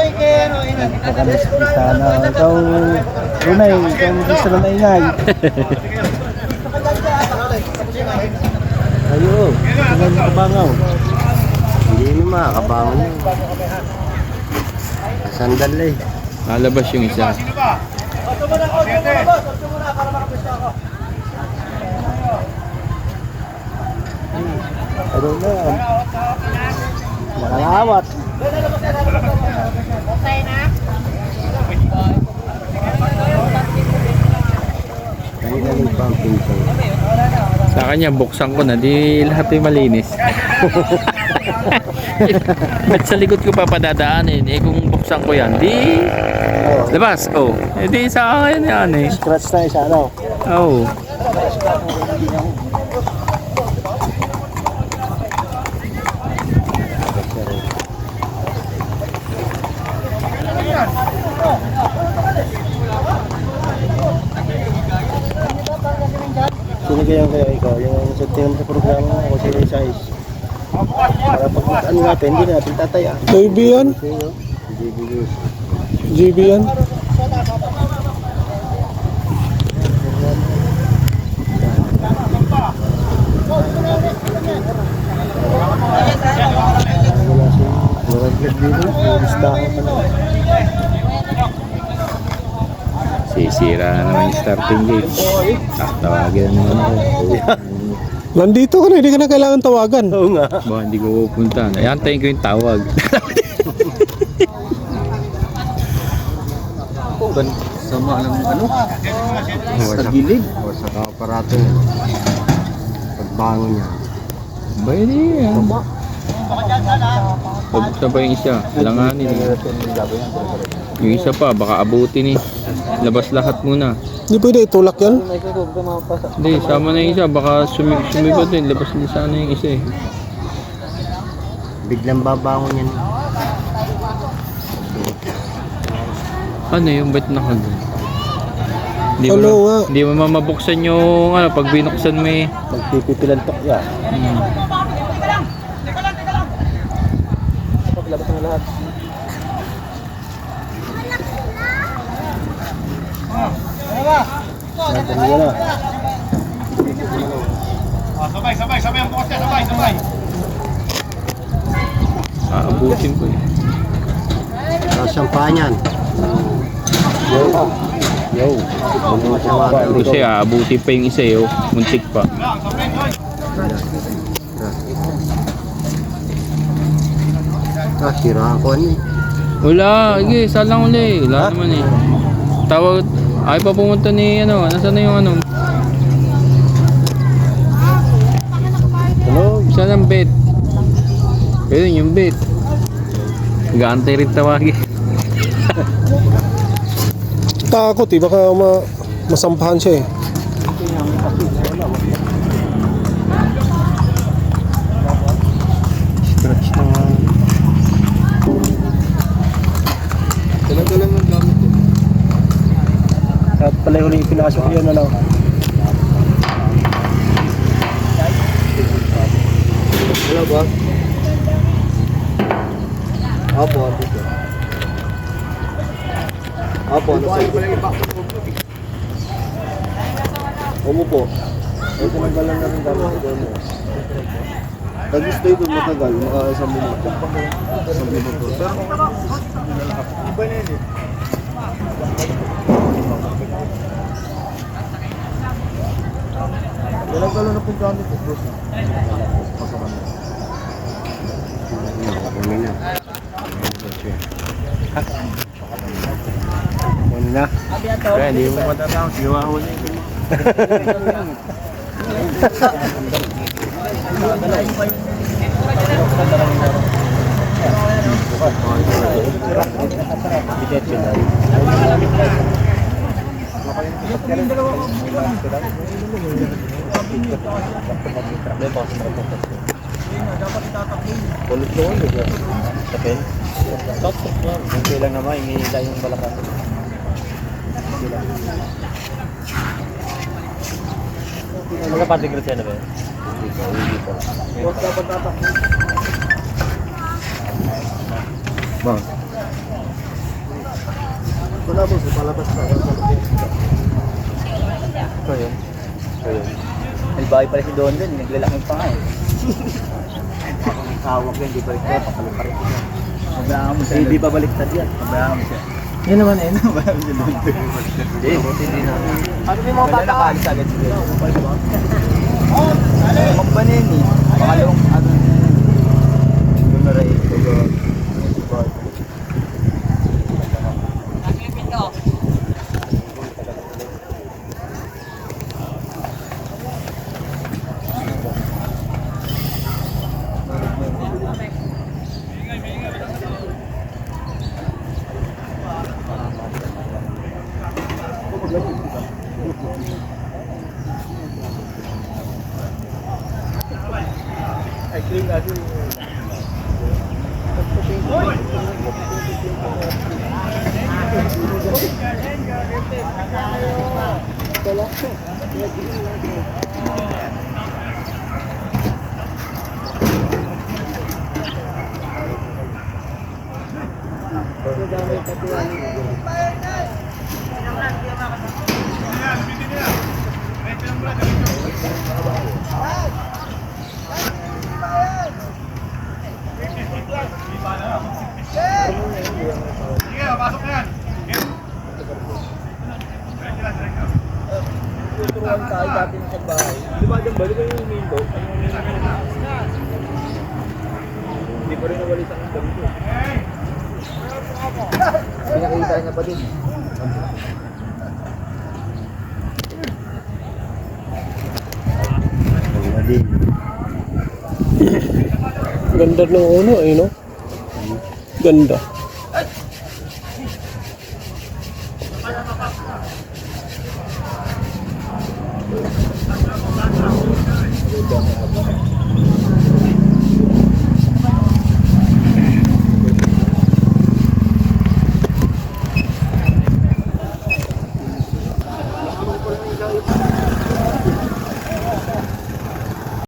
Nakamistisa na. Ikaw, Runay, ikaw mag-isa na ingay. Ayo, tingnan mo kabangaw. Hindi mo makakabangon yun. Sandal eh. Lalabas yung isa. Ano na? Makalawat. Kaya namin pa ang pinto. Sa kanya, buksan ko na. Di lahat ay malinis. Ba't sa likod ko pa padadaanin? Eh kung buksan ko yan, di... Labas, oh. Eh di sa akin yan eh. Scratch na isa, ano? Oh. Sino kaya ikaw? Yung sa tingin sa programa ako sa size. Para pag ano natin, hindi natin tataya. JB yan? JB yan? Nag-vlog dito, listahan pa na. Sisira na naman yung starting gate. Tawagin na naman ako. Nandito ka na, hindi ka na kailangan tawagan. Oo nga. Ba, hindi ko pupunta. Ayantayin ko yung tawag. Sama lang ano? Sa gilid. O sa aparato niya. Pagbangon niya. Ba, hindi yan. Pabuksan pa yung isa. Alanganin eh. Yung isa pa, baka abutin eh. Labas lahat muna. Hindi pwede itulak yan? Hindi, sama na yung isa. Baka sumibad din. Labas din sana yung isa eh. Biglang babangon yan. Ano yung ba't nakagal? Hindi Ano mo, nga? hindi mo mabuksan yung ano, pag binuksan mo eh. Magpipipilantok yan. Paglabas na lahat. Nandun yan na. Sabay ang bukas niya, sabay. Aabutin ko eh. Tapos ang paa niyan. Yo. Kasi aabutin pa yung isa eh. Oh. Muntik pa. Sira ako ano eh. Wala, sige, salang uli. Wala naman eh. Tawag, ay pa pumunta ni ano, nasaan na yung ano? Hello. Saan ang bet? Ayun yung bet. Gaantay rin tawagin. Takot eh, baka masampahan siya eh. Scratch na nga. Dalang-dalang ng gamit eh. Kahit pala yung huling pinasok yun, ano? Hello, boss. Opo, dito. Opo, Umupo. Ay, pinagalan na rin gamit ito mo. Nag-stay doon matagal, mga isang minuto. Isang minuto. Pero, iba na yun eh. Dalagdala na po gamit eh, bro. Ano na. Ano na? Kaya hindi mo matatawag, sigawa ko na yun. Kulot ko ulit. Tapin? Tapos lang. Hindi lang naman, hinihila yung balakang. Magka-particulate yan na ba? Hindi po. Huwag dapat tatakbo. Ba? Wala boss, palabas na. Ito yun. May bahay pala si Don dun, naglalaki pa nga eh. Ang hawak yan, di balik siya, papalit pa rin siya. Mabayaan mo siya. Hindi pa baliktad yan. Mabayaan mo siya. Yan naman eh, mabayaan mo siya Don. Hindi na. Ano yung mga bata? Nakaalis agad siya. Magbanin eh. Makalawang ano na yan. Doon na rin. Sige, pasok na yan. Turuan tayo dati sa bahay. Di ba dyan ba? Di ba yung main boat? Hindi pa rin nawalitan ng gabi ko. Pinakita niya pa din. Ganda ng uno eh, no? Ganda.